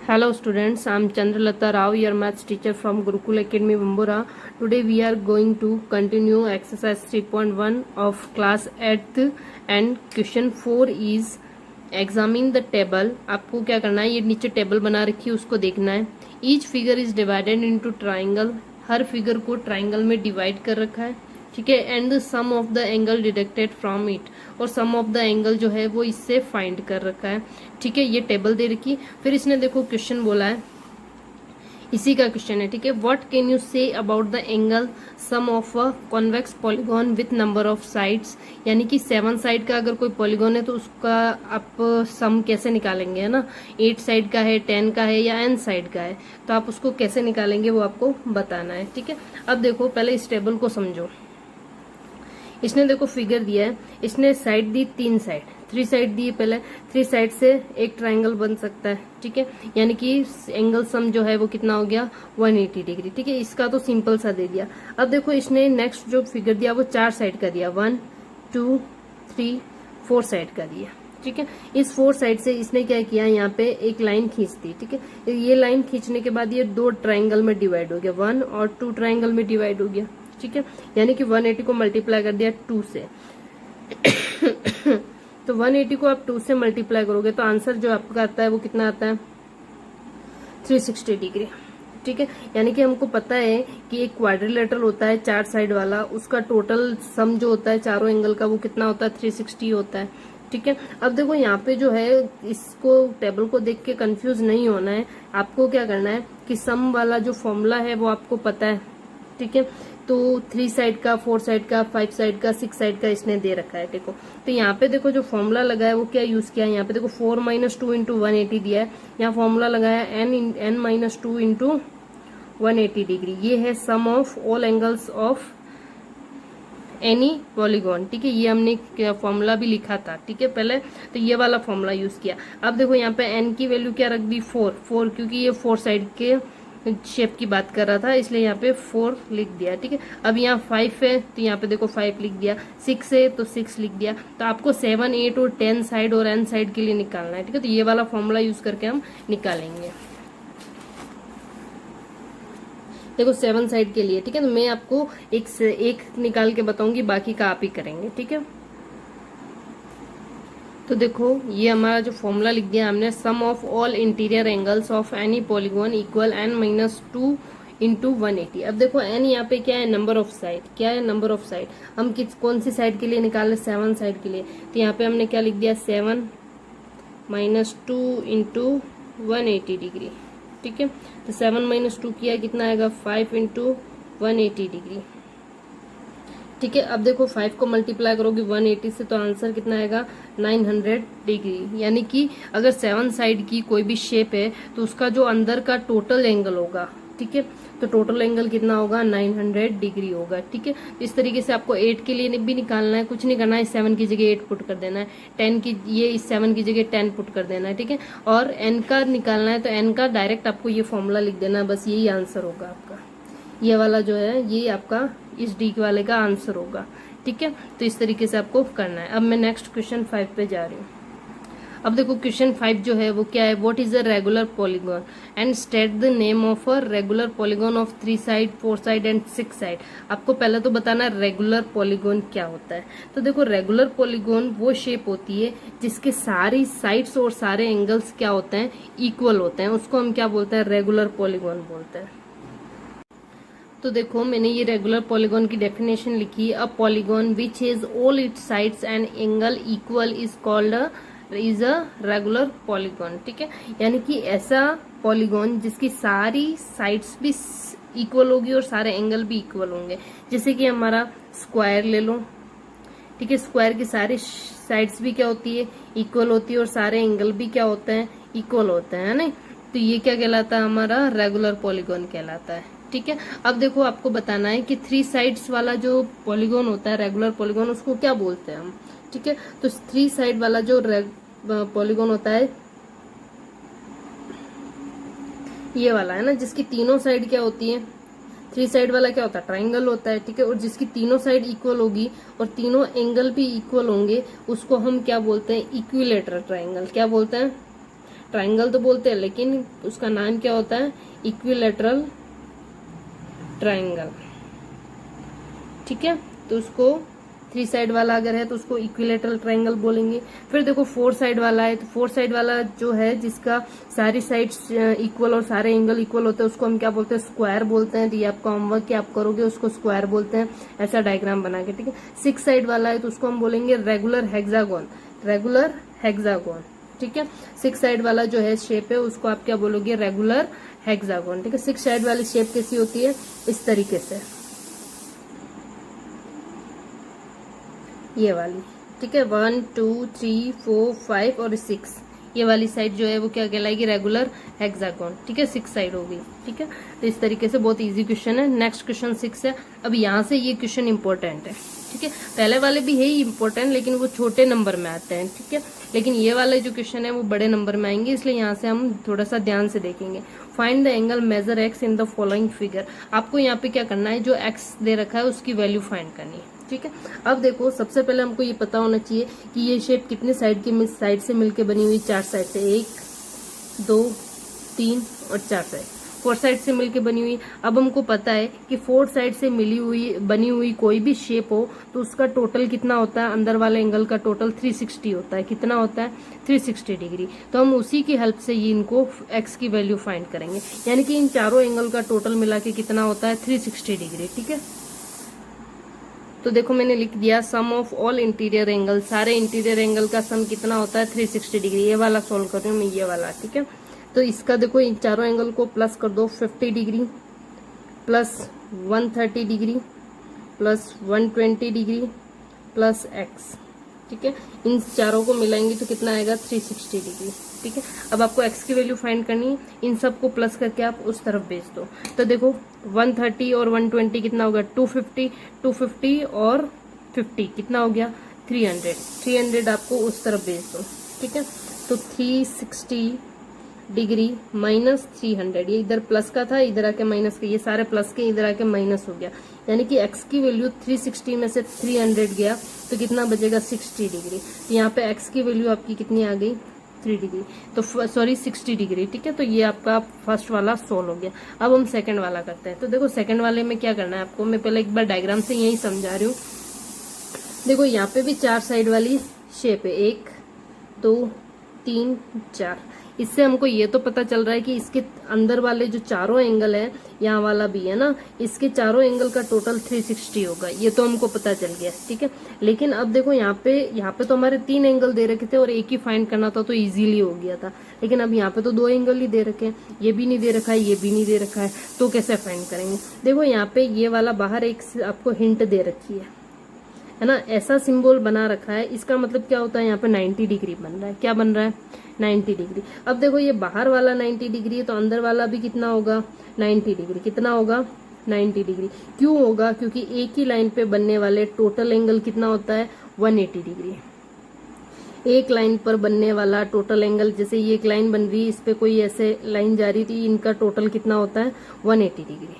Hello students, I am Chandralata Rao, your maths teacher from Gurukul Academy, Bambura. Today we are going to continue exercise 3.1 of class 8th and question 4 is examine the table. आपको क्या करना है, ये नीचे table बना रखी है उसको देखना है. Each figure is divided into triangle. हर फिगर को ट्राइंगल में डिवाइड कर रखा है, ठीक है. And sum of the angle deducted from it, और सम ऑफ द एंगल जो है वो इससे फाइंड कर रखा है, ठीक है. ये टेबल दे रखी. फिर इसने देखो क्वेश्चन बोला है, इसी का क्वेश्चन है, ठीक है. What can you say about the angle sum of a convex polygon with number of sides, यानी कि 7 साइड का अगर कोई पॉलीगॉन है तो उसका आप सम कैसे निकालेंगे, है ना. 8 साइड का है, 10 का है या n साइड का है, तो आप उसको कैसे निकालेंगे वो आपको बताना है, ठीक है. अब देखो पहले इस टेबल को समझो. इसने देखो फिगर दिया है, इसने साइड दी 3 साइड, 3 साइड दी. पहले 3 साइड से एक ट्राइंगल बन सकता है, ठीक है. यानी कि एंगल सम जो है वो कितना हो गया, 180 डिग्री, ठीक है. इसका तो सिंपल सा दे दिया. अब देखो इसने नेक्स्ट जो फिगर दिया वो 4 साइड का दिया, 1 2 3 4 साइड का दिया, ठीक है. इस 4 साइड से इसने क्या किया, यहाँ पे एक लाइन खींच दी, ठीक है. ये लाइन खींचने के बाद ये 2 ट्राइंगल में डिवाइड हो गया, 1 और 2 ट्राइंगल में डिवाइड हो गया, ठीक है. यानी कि 180 को मल्टीप्लाई कर दिया 2 से. तो 180 को आप 2 से मल्टीप्लाई करोगे तो आंसर जो आपका आता है वो कितना आता है, 360 डिग्री, ठीक है. यानी कि हमको पता है कि एक क्वाड्रिलेटरल होता है 4 साइड वाला, उसका टोटल सम जो होता है चारों एंगल का वो कितना होता है, 360 होता है, ठीक है. अब देखो यहाँ पे जो है, इसको टेबल को देख के कंफ्यूज नहीं होना है. आपको क्या करना है कि सम वाला जो फॉर्मूला है वो आपको पता है, ठीक है. तो 3 साइड का, 4 साइड का, 5 साइड का, 6 साइड का इसने दे रखा है, देखो. तो यहाँ पे देखो जो फॉर्मूला लगा है वो क्या यूज किया है, यहाँ पे देखो 4 - 2 × 180 दिया है. यहाँ फॉर्मूला लगाया n - 2 × 180 डिग्री. ये है sum of all angles of any polygon, ठीक है. ये हमने फॉर्मूला भी लिखा था, ठीक है, पहले. तो ये वाला फॉर्मूला यूज किया. अब देखो यहाँ पे n की वैल्यू क्या रख दी, 4 क्योंकि ये 4 साइड के शेप की बात कर रहा था, इसलिए यहाँ पे 4 लिख दिया, ठीक है. अब यहाँ 5 है तो यहाँ पे देखो 5 लिख दिया, 6 है तो 6 लिख दिया. तो आपको 7 8 और 10 साइड और n साइड के लिए निकालना है, ठीक है. तो ये वाला फॉर्मूला यूज करके हम निकालेंगे. देखो 7 साइड के लिए, ठीक है. तो मैं आपको एक निकाल के बताऊंगी, बाकी का आप ही करेंगे, ठीक है. तो देखो ये हमारा जो फॉर्मूला लिख दिया हमने, sum of all interior angles of any polygon equal n - 2 × 180. अब देखो n यहाँ पे क्या है, नंबर ऑफ साइड. क्या है, नंबर ऑफ साइड. हम कौन सी साइड के लिए निकाले, 7 साइड के लिए. तो यहाँ पे हमने क्या लिख दिया, 7 - 2 × 180 डिग्री, ठीक है. तो 7 - 2 किया कितना आएगा, 5 × 180 डिग्री, ठीक है. अब देखो 5 को मल्टीप्लाई करोगे 180 से तो आंसर कितना आएगा, 900 डिग्री. यानी कि अगर 7 साइड की कोई भी शेप है तो उसका जो अंदर का टोटल एंगल होगा, ठीक है, तो टोटल एंगल कितना होगा, 900 डिग्री होगा, ठीक है. इस तरीके से आपको 8 के लिए भी निकालना है, कुछ नहीं करना है, 7 की जगह 8 पुट कर देना है, 10 की ये इस 7 की जगह 10 पुट कर देना है, ठीक है. और n का निकालना है तो n का डायरेक्ट आपको ये फॉर्मूला लिख देना है, बस यही आंसर होगा आपका. ये वाला जो है ये आपका इस डी वाले का आंसर होगा, ठीक है. तो इस तरीके से आपको करना है. अब मैं नेक्स्ट क्वेश्चन 5 पे जा रही हूँ. अब देखो क्वेश्चन 5 जो है वो क्या है, what is a regular polygon and state the name of a regular polygon of 3 side 4 side and 6 side. आपको पहले तो बताना रेगुलर पॉलीगॉन क्या होता है. तो देखो रेगुलर पॉलीगॉन वो शेप होती है जिसके सारी साइड्स और सारे एंगल्स क्या होते हैं, इक्वल होते हैं, उसको हम क्या बोलते हैं, रेगुलर पॉलीगॉन बोलते हैं. तो देखो मैंने ये रेगुलर पॉलीगॉन की डेफिनेशन लिखी. A polygon which is all it's sides and angle equal is called is a regular polygon, ठीक है. यानी कि ऐसा पॉलीगॉन जिसकी सारी साइड्स भी इक्वल होगी और सारे एंगल भी इक्वल होंगे. जैसे कि हमारा स्क्वायर ले लो, ठीक है. स्क्वायर की सारी साइड्स भी क्या होती है, इक्वल होती है, और सारे एंगल भी क्या होते हैं, इक्वल होते हैं, ना. तो ये क्या कहलाता है, हमारा रेगुलर पॉलीगॉन कहलाता है, ठीक है. अब देखो आपको बताना है कि 3 साइड्स वाला जो पॉलीगॉन होता है, रेगुलर पॉलीगॉन, उसको क्या बोलते हैं हम, ठीक है. तो 3 साइड वाला जो पॉलीगॉन होता है ये वाला है ना, जिसकी तीनों साइड क्या होती है, 3 साइड वाला क्या होता है, ट्राइंगल होता है, ठीक है. और जिसकी तीनों साइड इक्वल होगी और तीनों एंगल भी इक्वल होंगे उसको हम क्या बोलते हैं, इक्विलेटरल ट्राइंगल. क्या बोलते हैं, ट्राइंगल तो बोलते हैं, लेकिन उसका नाम क्या होता है, इक्विलेटरल ट्राइंगल। ठीक है, तो उसको 3 साइड वाला अगर है तो उसको इक्विलेटरल ट्राइंगल बोलेंगे। फिर देखो 4 साइड वाला है, तो 4 साइड वाला जो है जिसका सारी साइड्स इक्वल और सारे एंगल इक्वल होते हैं उसको हम क्या बोलते हैं, स्क्वायर बोलते हैं। तो ये आपका होमवर्क क्या आप करोगे, उसको स्क्वायर बोलते हैं, ऐसा डायग्राम बना के। ठीक है, 6 साइड वाला है तो उसको हम बोलेंगे रेगुलर हेक्सागोन, रेगुलर हेक्सागोन। ठीक है, 6 साइड वाला जो है शेप है उसको आप क्या बोलोगे, रेगुलर हेक्सागोन। ठीक है, 6 साइड वाली शेप कैसी होती है, इस तरीके से, ये वाली। ठीक है, 1 2 3 4 5 और 6, ये वाली साइड जो है वो क्या कहलाएगी, रेगुलर हेक्सागोन। ठीक है, 6 साइड होगी। ठीक है, तो इस तरीके से बहुत इजी क्वेश्चन है। नेक्स्ट क्वेश्चन 6 है। अब यहाँ से ये क्वेश्चन इंपॉर्टेंट है। ठीक है, पहले वाले भी है ही इंपॉर्टेंट, लेकिन वो छोटे नंबर में आते हैं। ठीक है, लेकिन ये वाले जो क्वेश्चन है वो बड़े नंबर में आएंगे, इसलिए यहाँ से हम थोड़ा सा ध्यान से देखेंगे। Find the angle measure x in the following figure. आपको यहाँ पे क्या करना है, जो एक्स दे रखा है उसकी वैल्यू फाइंड करनी है। ठीक है, अब देखो सबसे पहले हमको ये पता होना चाहिए कि ये शेप कितने साइड से मिलके बनी हुई, 4 साइड से, 1 2 3 और 4 साइड, 4 साइड से मिलके बनी हुई। अब हमको पता है कि 4 साइड से बनी हुई कोई भी शेप हो तो उसका टोटल कितना होता है, अंदर वाले एंगल का टोटल 360 होता है। कितना होता है, 360 डिग्री। तो हम उसी की हेल्प से ये इनको एक्स की वैल्यू फाइंड करेंगे, यानी कि इन चारों एंगल का टोटल मिला के कितना होता है, 360 डिग्री। ठीक है, तो देखो मैंने लिख दिया sum of all interior angle, सारे इंटीरियर एंगल का सम कितना होता है, 360 डिग्री। ये वाला सोल्व कर रही हूँ मैं, ये वाला। ठीक है, तो इसका देखो इन चारों एंगल को प्लस कर दो, 50 degree plus 130 degree plus 120 degree plus x. ठीक है, इन चारों को मिलाएंगे तो कितना आएगा, 360 डिग्री। ठीक है, अब आपको एक्स की वैल्यू फाइंड करनी है, इन सबको प्लस करके आप उस तरफ भेज दो। तो देखो 130 और 120 कितना होगा, 250, 250 और 50 कितना हो गया, 300, 300 आपको उस तरफ भेज दो। ठीक है, तो 360 डिग्री माइनस 300, ये इधर प्लस का था, इधर आके माइनस का, ये सारे प्लस के इधर आके माइनस हो गया, यानी कि एक्स की वैल्यू 360 में से 300 गया तो कितना बचेगा, 60 डिग्री। तो यहाँ पे एक्स की वैल्यू आपकी कितनी आ गई, 3 डिग्री, तो सॉरी 60 डिग्री। ठीक है, तो ये आपका फर्स्ट वाला सोल्व हो गया। अब हम सेकंड वाला करते हैं। तो देखो सेकंड वाले में क्या करना है आपको, मैं पहले एक बार डायग्राम से यही समझा रही हूँ। देखो यहाँ पे भी 4 साइड वाली शेप है, 1 2 3 4। इससे हमको ये तो पता चल रहा है कि इसके अंदर वाले जो चारों एंगल है, यहाँ वाला भी है ना, इसके चारों एंगल का टोटल 360 होगा, ये तो हमको पता चल गया। ठीक है, लेकिन अब देखो यहाँ पे तो हमारे 3 एंगल दे रखे थे और एक ही फाइंड करना था, तो इजीली हो गया था। लेकिन अब यहाँ पे तो 2 एंगल ही दे रखे हैं, ये भी नहीं दे रखा है, ये भी नहीं दे रखा है, तो कैसे फाइंड करेंगे। देखो यहाँ पे ये वाला बाहर एक आपको हिंट दे रखी है ना, ऐसा सिंबल बना रखा है, इसका मतलब क्या होता है, यहाँ पे 90 डिग्री बन रहा है। क्या बन रहा है, 90 डिग्री। अब देखो ये बाहर वाला 90 डिग्री है तो अंदर वाला भी कितना होगा, 90 डिग्री। कितना होगा, 90 डिग्री। क्यों होगा, क्योंकि एक ही लाइन पे बनने वाले टोटल एंगल कितना होता है, 180 डिग्री। एक लाइन पर बनने वाला टोटल एंगल, जैसे ये एक लाइन बन रही है, इस पे कोई ऐसे लाइन जा रही थी, इनका टोटल कितना होता है, 180 डिग्री।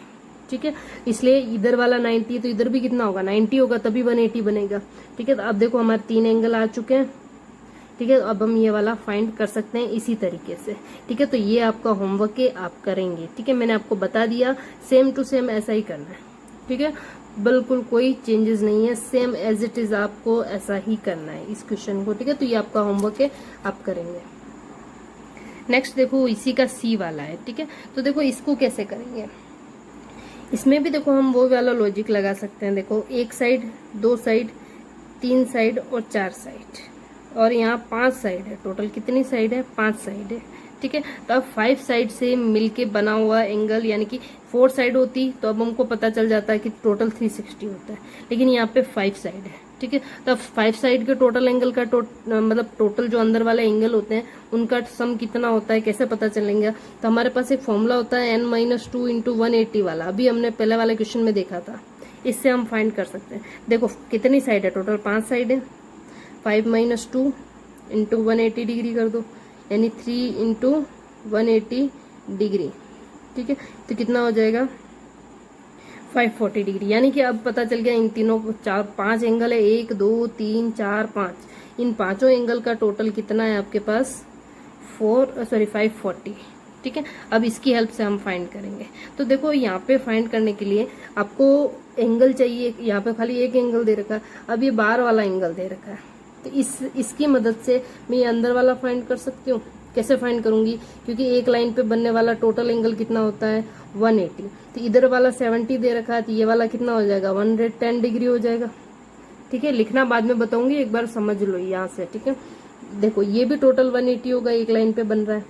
ठीक है, इसलिए इधर वाला 90 तो इधर भी कितना होगा, 90 होगा, तभी 180 बनेगा। ठीक है, तो अब देखो हमारे 3 एंगल आ चुके हैं। ठीक है, अब हम ये वाला फाइंड कर सकते हैं इसी तरीके से। ठीक है, तो ये आपका होमवर्क है, आप करेंगे। ठीक है, मैंने आपको बता दिया, सेम टू सेम ऐसा ही करना है। ठीक है, बिल्कुल कोई चेंजेस नहीं है, सेम एज इट इज आपको ऐसा ही करना है इस क्वेश्चन को। ठीक है, तो ये आपका होमवर्क है, आप करेंगे। नेक्स्ट देखो इसी का सी वाला है। ठीक है, तो देखो इसको कैसे करेंगे, इसमें भी देखो हम वो वाला लॉजिक लगा सकते हैं। देखो 1 साइड, 2 साइड, 3 साइड और 4 साइड, और यहाँ 5 साइड है। टोटल कितनी साइड है, 5 साइड है। ठीक है, तो अब 5 साइड से मिलके बना हुआ एंगल, यानी कि 4 साइड होती तो अब हमको पता चल जाता है कि टोटल 360 होता है, लेकिन यहाँ पे 5 साइड है। ठीक है, तो अब 5 साइड के टोटल एंगल का मतलब टोटल जो अंदर वाले एंगल होते हैं उनका सम कितना होता है, कैसे पता चलेंगे। तो हमारे पास एक फॉर्मूला होता है n-2 इंटू 180 वाला, अभी हमने पहले वाले क्वेश्चन में देखा था, इससे हम फाइंड कर सकते हैं। देखो कितनी साइड है, टोटल 5 साइड है, 5 - 2 इंटू 180 डिग्री कर दो, यानी 3 इंटू 180 डिग्री। ठीक है, तो कितना हो जाएगा, 540 डिग्री। यानी कि अब पता चल गया इन तीनों को 5 एंगल है, 1 2 3 4 5, इन पांचों एंगल का टोटल कितना है आपके पास, 540। ठीक है, अब इसकी हेल्प से हम फाइंड करेंगे। तो देखो यहाँ पे फाइंड करने के लिए आपको एंगल चाहिए, यहाँ पे खाली एक एंगल दे रखा है, अब ये बाहर वाला एंगल दे रखा है, तो इसकी मदद से मैं ये अंदर वाला फाइंड कर सकती हूँ। कैसे फाइंड करूंगी, क्योंकि एक लाइन पे बनने वाला टोटल एंगल कितना होता है 180, तो इधर वाला 70 दे रखा है, तो ये वाला कितना हो जाएगा 110 डिग्री हो जाएगा। ठीक है, लिखना बाद में बताऊंगी, एक बार समझ लो यहाँ से। ठीक है, देखो ये भी टोटल 180 होगा, एक लाइन पे बन रहा है,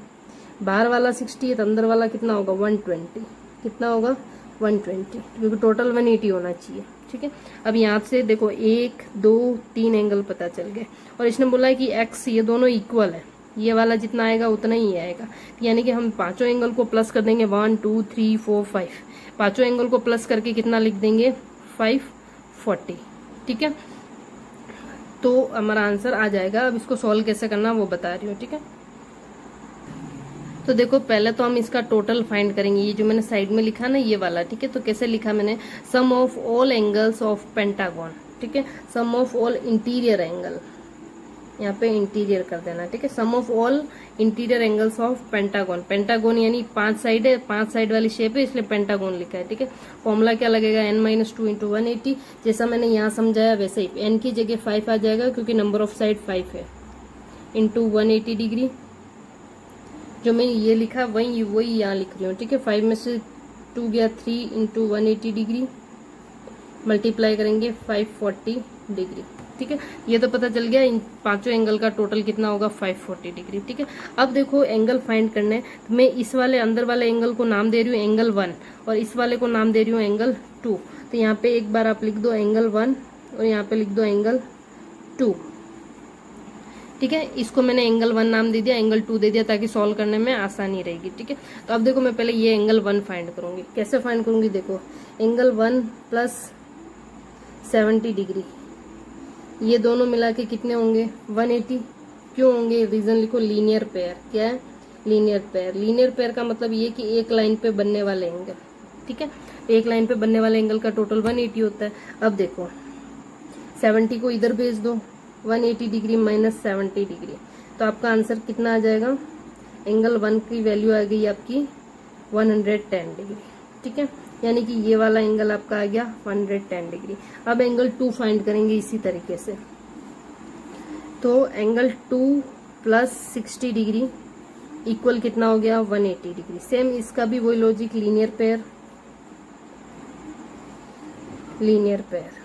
बाहर वाला 60 है तो अंदर वाला कितना होगा 120, कितना होगा 120, क्योंकि टोटल 180 होना चाहिए। ठीक है, अब यहाँ से देखो 1 2 3 एंगल पता चल गए, और इसने बोला है कि एक्स ये दोनों इक्वल है, ये वाला जितना आएगा उतना ही आएगा, यानी कि हम पांचों एंगल को प्लस कर देंगे 1 2 3 4 5, पांचों एंगल को प्लस करके कितना लिख देंगे 540। ठीक है, तो हमारा आंसर आ जाएगा। अब इसको सॉल्व कैसे करना वो बता रही हूँ। ठीक है, तो देखो पहले तो हम इसका टोटल फाइंड करेंगे, ये जो मैंने साइड में लिखा ना ये वाला। ठीक है, तो कैसे लिखा मैंने, sum of all angles of pentagon. ठीक है, sum of all interior angle, यहाँ पे इंटीरियर कर देना। ठीक है, sum of all interior angles of pentagon. Pentagon यानी 5 साइड है, 5 साइड वाली शेप है, इसलिए पेंटागन लिखा है। ठीक है, फॉर्मूला क्या लगेगा n-2 इंटू 180, जैसा मैंने यहाँ समझाया वैसे ही n की जगह 5 आ जाएगा, क्योंकि नंबर ऑफ साइड 5 है, इंटू 180 डिग्री। जो मैंने ये लिखा वही यहाँ लिख रही हूँ। ठीक है, 5 में से 2 गया 3 इंटू 180 डिग्री, मल्टीप्लाई करेंगे 540 डिग्री। ठीक है, ये तो पता चल गया इन पांचों एंगल का टोटल कितना होगा 540 डिग्री। ठीक है, अब देखो एंगल फाइंड करने, तो मैं इस वाले अंदर वाले एंगल को नाम दे रही हूँ एंगल 1, और इस वाले को नाम दे रही हूँ एंगल 2। तो यहाँ पे एक बार आप लिख दो एंगल 1 और यहाँ पे लिख दो एंगल 2। ठीक है, इसको मैंने एंगल 1 नाम दे दिया, एंगल 2 दे दिया, ताकि सॉल्व करने में आसानी रहेगी। ठीक है, तो अब देखो मैं पहले ये एंगल 1 फाइंड करूंगी। कैसे फाइंड करूंगी, देखो एंगल 1 प्लस 70 डिग्री, ये दोनों मिला के कितने होंगे 180। क्यों होंगे, रीजन लिखो, लीनियर पेयर। क्या है, लीनियर पेयर। लीनियर पेयर का मतलब ये कि एक लाइन पे बनने वाले एंगल। ठीक है, एक लाइन पे बनने वाले एंगल का टोटल 180 होता है। अब देखो 70 को इधर भेज दो, 180 डिग्री माइनस 70 डिग्री, तो आपका आंसर कितना आ जाएगा, एंगल 1 की वैल्यू आ गई आपकी 110 डिग्री। ठीक है, यानी कि ये वाला एंगल आपका आ गया 110 डिग्री। अब एंगल 2 फाइंड करेंगे इसी तरीके से, तो एंगल 2 प्लस 60 डिग्री इक्वल कितना हो गया 180 डिग्री। सेम इसका भी वही logic, linear pair, linear pair.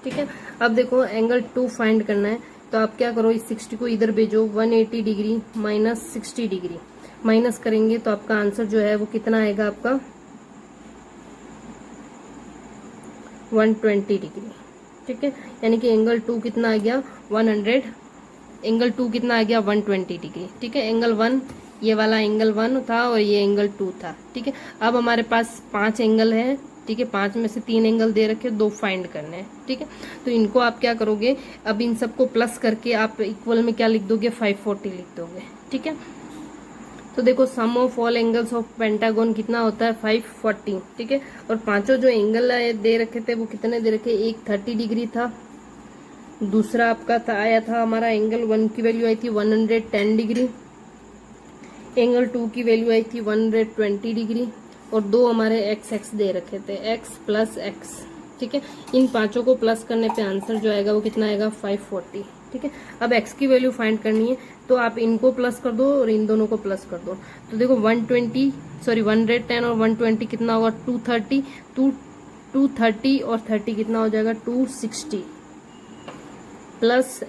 ठीक है, अब देखो एंगल 2 फाइंड करना है, तो आप क्या करो, इस 60 को इधर भेजो, 180 डिग्री माइनस 60 डिग्री, माइनस करेंगे तो आपका आंसर जो है वो कितना आएगा आपका 120 डिग्री। ठीक है, यानी कि एंगल 2 कितना आ गया 100, एंगल 2 कितना आ गया 120 डिग्री। ठीक है, एंगल 1 ये वाला एंगल 1 था और ये एंगल 2 था। ठीक है, अब हमारे पास 5 एंगल है। ठीक है, 5 में से 3 एंगल दे रखे, 2 फाइंड करने हैं। ठीक है, तो इनको आप क्या करोगे, अब इन सबको प्लस करके आप इक्वल में क्या लिख दोगे 540 लिख दोगे। ठीक है, तो देखो sum of all angles of pentagon कितना होता है 540। ठीक है, और पांचों जो एंगल दे रखे थे वो कितने दे रखे, एक 30 डिग्री था, दूसरा आपका आया था हमारा एंगल 1 की वैल्यू आई थी 110 डिग्री, एंगल 2 की वैल्यू आई थी 120 डिग्री, और 2 हमारे एक्स दे रखे थे, एक्स प्लस एक्स। ठीक है, इन पांचों को प्लस करने पे आंसर जो आएगा वो कितना आएगा 540। ठीक है, अब x की वैल्यू फाइंड करनी है, तो आप इनको प्लस कर दो और इन दोनों को प्लस कर दो, तो देखो 110 और 120 कितना होगा 230, 230 और 30 कितना हो जाएगा 260, प्लस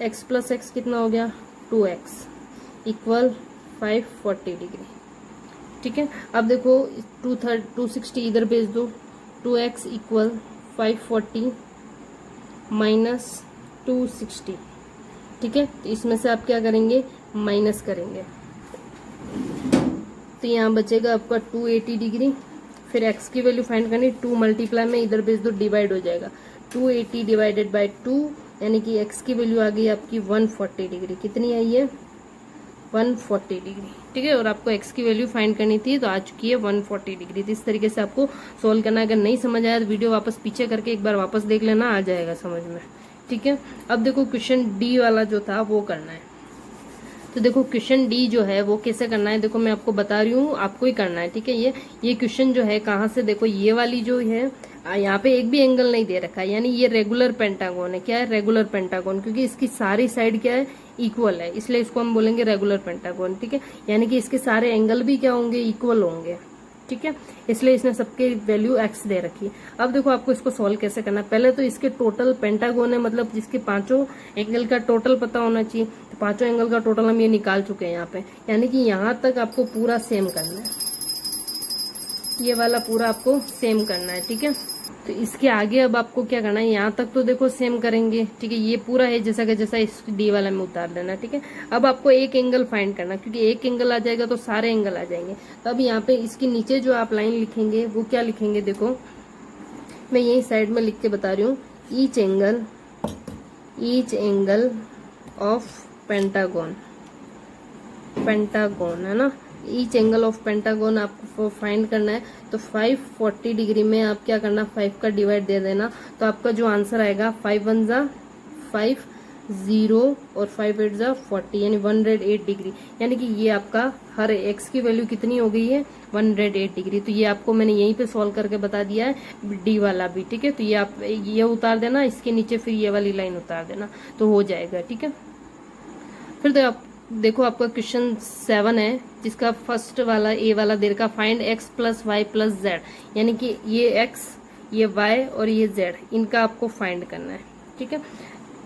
x कितना हो गया 2x इक्वल 540 डिग्री। ठीक है, अब देखो 260 इधर भेज दो, 2x इक्वल 540 माइनस 260। ठीक है, तो इसमें से आप क्या करेंगे माइनस करेंगे, तो यहाँ बचेगा आपका 280 डिग्री। फिर x की वैल्यू फाइंड करनी, 2 मल्टीप्लाई में इधर भेज दो, डिवाइड हो जाएगा, 280 डिवाइडेड बाय 2, यानी कि x की वैल्यू आ गई आपकी 140 डिग्री। कितनी आई है 140 डिग्री। ठीक है, और आपको x की वैल्यू फाइंड करनी थी, तो आ चुकी है 140 डिग्री। तो इस तरीके से आपको सोल्व करना है। अगर नहीं समझ आया तो वीडियो वापस पीछे करके एक बार वापस देख लेना, आ जाएगा समझ में। ठीक है, अब देखो क्वेश्चन डी वाला जो था वो करना है। तो देखो क्वेश्चन डी जो है वो कैसे करना है, देखो मैं आपको बता रही हूँ, आपको ही करना है, ठीक है। ये क्वेश्चन जो है कहाँ से, देखो ये वाली जो है यहाँ पे एक भी एंगल नहीं दे रखा है, यानी ये रेगुलर पेंटागन है। क्या है? रेगुलर पेंटागन, क्योंकि इसकी सारी साइड क्या है? इक्वल है, इसलिए इसको हम बोलेंगे रेगुलर पेंटागन, ठीक है। यानी कि इसके सारे एंगल भी क्या होंगे? इक्वल होंगे, ठीक है। इसलिए इसने सबके वैल्यू एक्स दे रखी है। अब देखो आपको इसको सॉल्व कैसे करना है। पहले तो इसके टोटल पेंटागन है, मतलब जिसके पांचों एंगल का टोटल पता होना चाहिए। तो पांचों एंगल का टोटल हम ये निकाल चुके हैं यहाँ पे, यानी कि यहाँ तक आपको पूरा सेम करना है, ये वाला पूरा आपको सेम करना है, ठीक है। तो इसके आगे अब आपको क्या करना है, यहाँ तक तो देखो सेम करेंगे, ठीक है। ये पूरा है जैसा का जैसा, इस डी वाला में उतार देना, ठीक है। अब आपको एक एंगल फाइंड करना, क्योंकि एक एंगल आ जाएगा तो सारे एंगल आ जाएंगे। तो अब यहाँ पे इसके नीचे जो आप लाइन लिखेंगे वो क्या लिखेंगे, देखो मैं यही साइड में लिख के बता रही हूँ। Each angle of pentagon, pentagon है ना, ईच एंगल ऑफ पेंटागन आपको फाइंड करना है। तो 540 डिग्री में आप क्या करना, 5 का डिवाइड दे देना। तो आपका जो आंसर आएगा 5 1 जा 5 0 और 5 8 जा 40, यानी 108 डिग्री। यानी कि ये आपका हर एक्स की वैल्यू कितनी हो गई है? 108 डिग्री। तो ये आपको मैंने यहीं पे सॉल्व करके बता दिया है, डी वाला भी, ठीक है। तो ये आप ये उतार देना, इसके नीचे फिर ये वाली लाइन उतार देना, तो हो जाएगा, ठीक है। फिर तो आप देखो आपका क्वेश्चन 7 है, जिसका फर्स्ट वाला ए वाला दे रखा, find x plus y plus z, यानी कि ये एक्स, ये वाई और ये जेड, इनका आपको फाइंड करना है, ठीक है।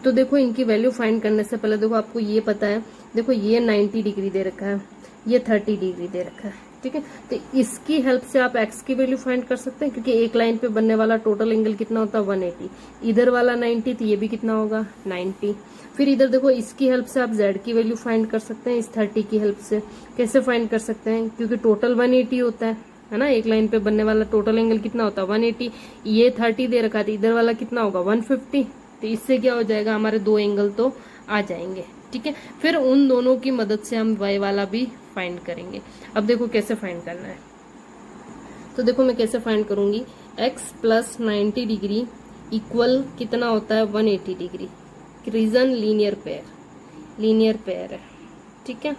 तो देखो इनकी वैल्यू फाइंड करने से पहले देखो आपको ये पता है, देखो ये 90 डिग्री दे रखा है, ये 30 डिग्री दे रखा है, ठीक है। तो इसकी हेल्प से आप एक्स की वैल्यू फाइंड कर सकते हैं, क्योंकि एक लाइन पे बनने वाला टोटल एंगल कितना होता है? 180। इधर वाला 90, तो ये भी कितना होगा? 90। फिर इधर देखो इसकी हेल्प से आप z की वैल्यू फाइंड कर सकते हैं, इस 30 की हेल्प से। कैसे फाइंड कर सकते हैं? क्योंकि टोटल 180 होता है ना, एक लाइन पे बनने वाला टोटल एंगल कितना होता है? 180। ये 30 दे रखा था, इधर वाला कितना होगा? 150। तो इससे क्या हो जाएगा, हमारे दो एंगल तो आ जाएंगे, ठीक है। फिर उन दोनों की मदद से हम y वाला भी फाइंड करेंगे। अब देखो कैसे फाइंड करना है। तो देखो मैं कैसे फाइंड करूंगी, x प्लस 90 डिग्री इक्वल कितना होता है? 180 डिग्री। रीजन लीनियर पेयर है, ठीक है।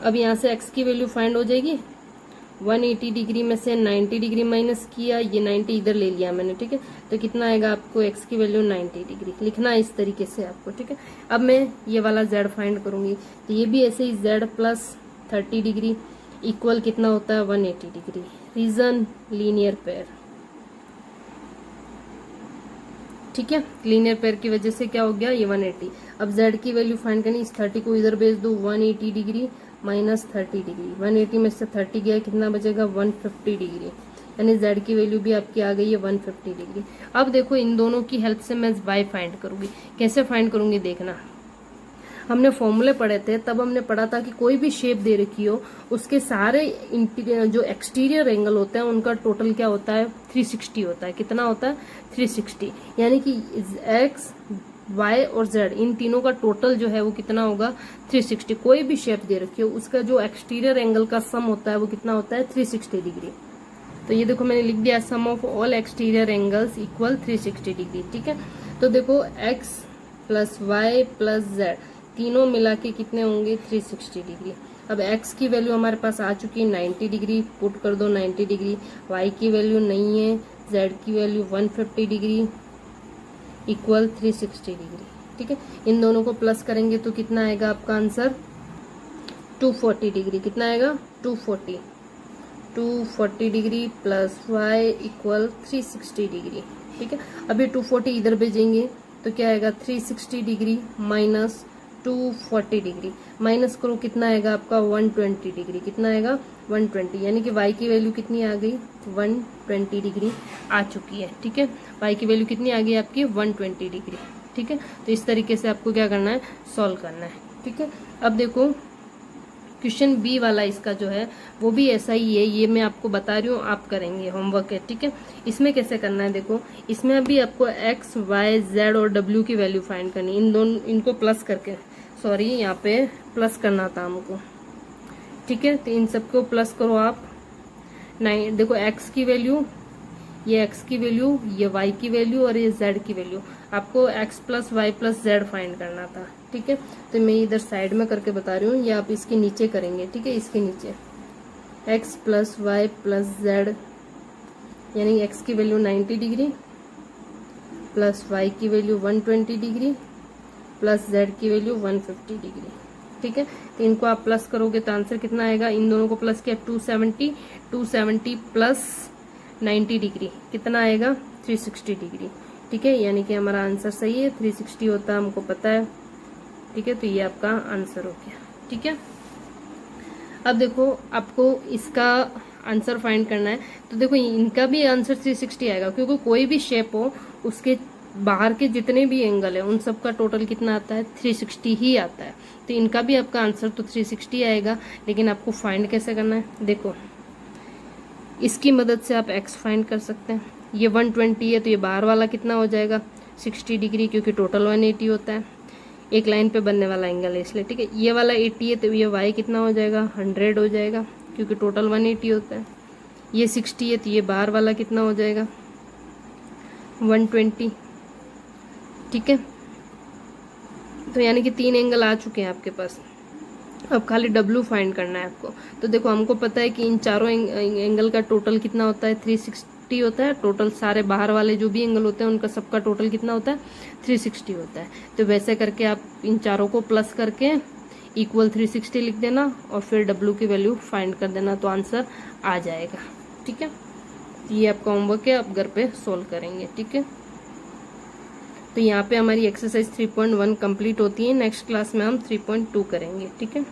अब यहाँ से x की वैल्यू फाइंड हो जाएगी। 180 डिग्री में से 90 डिग्री माइनस किया, ये 90 इधर ले लिया मैंने, ठीक है। तो कितना आएगा आपको x की वैल्यू? 90 डिग्री लिखना है इस तरीके से आपको, ठीक है। अब मैं ये वाला z फाइंड करूंगी, तो ये भी ऐसे ही z प्लस 30 डिग्री इक्वल कितना होता है? 180 डिग्री। रीजन लीनियर पेयर, ठीक है। लीनियर पेयर की वजह से क्या हो गया? ये 180। अब z की वैल्यू फाइंड करनी, इस 30 को इधर भेज दो, 180 डिग्री माइनस 30 डिग्री। 180 में से 30 गया, कितना बचेगा? 150 डिग्री, यानी z की वैल्यू भी आपकी आ गई है 150 डिग्री। अब देखो इन दोनों की हेल्प से मैं y फाइंड करूंगी। कैसे फाइंड करूंगी देखना, हमने फॉर्मूले पढ़े थे, तब हमने पढ़ा था कि कोई भी शेप दे रखी हो, उसके सारे जो एक्सटीरियर एंगल होते हैं उनका टोटल क्या होता है? 360 होता है। कितना होता है? 360। यानी कि x, y और z, इन तीनों का टोटल जो है वो कितना होगा? 360। कोई भी शेप दे रखी हो, उसका जो एक्सटीरियर एंगल का सम होता है वो कितना होता है? 360 डिग्री। तो ये देखो मैंने लिख दिया, sum of all exterior angles equal 360 degree, ठीक है। तो देखो x plus y plus z तीनों मिला के कितने होंगे? 360 डिग्री। अब x की वैल्यू हमारे पास आ चुकी है 90 डिग्री, पुट कर दो 90 डिग्री। y की वैल्यू नहीं है, z की वैल्यू 150 डिग्री इक्वल 360 डिग्री, ठीक है। इन दोनों को प्लस करेंगे तो कितना आएगा आपका आंसर? 240 डिग्री। कितना आएगा? 240 degree plus y equal 360 degree, ठीक है। अभी 240 इधर भेजेंगे तो क्या आएगा? 360 डिग्री माइनस 240 डिग्री, माइनस करो कितना आएगा आपका? 120 डिग्री। कितना आएगा? 120, यानी कि y की वैल्यू कितनी आ गई? 120 डिग्री आ चुकी है, ठीक है। y की वैल्यू कितनी आ गई आपकी? 120 डिग्री, ठीक है। तो इस तरीके से आपको क्या करना है? सॉल्व करना है, ठीक है। अब देखो क्वेश्चन बी वाला इसका जो है वो भी ऐसा ही है, ये मैं आपको बता रही हूँ, आप करेंगे, होमवर्क है, ठीक है। इसमें कैसे करना है देखो, इसमें भी आपको x, y, z और w की वैल्यू फाइंड करनी, इन दोनों इनको प्लस करके, सॉरी यहाँ पे प्लस करना था हमको, ठीक है। तो इन सबको प्लस करो आप। देखो x की वैल्यू ये x की वैल्यू, ये y की वैल्यू और ये z की वैल्यू। आपको x plus y plus z find करना था, ठीक है। तो मैं इधर साइड में करके बता रही हूँ, ये आप इसके नीचे करेंगे, ठीक है। इसके नीचे x plus y plus z, यानी x की वैल्यू 90 डिग्री प्लस y की वैल्यू 120 डिग्री प्लस z की वैल्यू 150 डिग्री, ठीक है। तो इनको आप प्लस करोगे तो आंसर कितना आएगा, इन दोनों को प्लस किया 270 प्लस 90 डिग्री कितना आएगा 360 डिग्री, ठीक है। यानी कि हमारा आंसर सही है, 360 होता है, हमको पता है, ठीक है। तो ये आपका आंसर हो गया, ठीक है। अब देखो आपको इसका आंसर फाइंड करना है, तो देखो इनका भी आंसर 360 आएगा, क्योंकि कोई भी शेप हो उसके बाहर के जितने भी एंगल है उन सब का टोटल कितना आता है 360 ही आता है। तो इनका भी आपका आंसर तो 360 आएगा, लेकिन आपको फाइंड कैसे करना है, देखो इसकी मदद से आप x फाइंड कर सकते हैं। ये 120 है तो ये बाहर वाला कितना हो जाएगा 60 डिग्री, क्योंकि टोटल 180 होता है, एक लाइन पे बनने वाला एंगल है इसलिए, ठीक है। ये वाला 80 है तो ये y कितना हो जाएगा 100 हो जाएगा, क्योंकि टोटल 180 होता है। ये 60 है तो ये बाहर वाला कितना हो जाएगा 120, ठीक है। तो यानी कि 3 एंगल आ चुके हैं आपके पास, अब खाली W फाइंड करना है आपको। तो देखो हमको पता है कि इन चारों एंगल का टोटल कितना होता है 360 होता है, टोटल सारे बाहर वाले जो भी एंगल होते हैं उनका सबका टोटल कितना होता है 360 होता है। तो वैसे करके आप इन चारों को प्लस करके इक्वल 360 लिख देना और फिर W की वैल्यू फाइंड कर देना, तो आंसर आ जाएगा, ठीक है। ये आपका होमवर्क है, आप घर पे सोल्व करेंगे, ठीक है। तो यहाँ पे हमारी एक्सरसाइज 3.1 कंप्लीट होती है, नेक्स्ट क्लास में हम 3.2 करेंगे, ठीक है।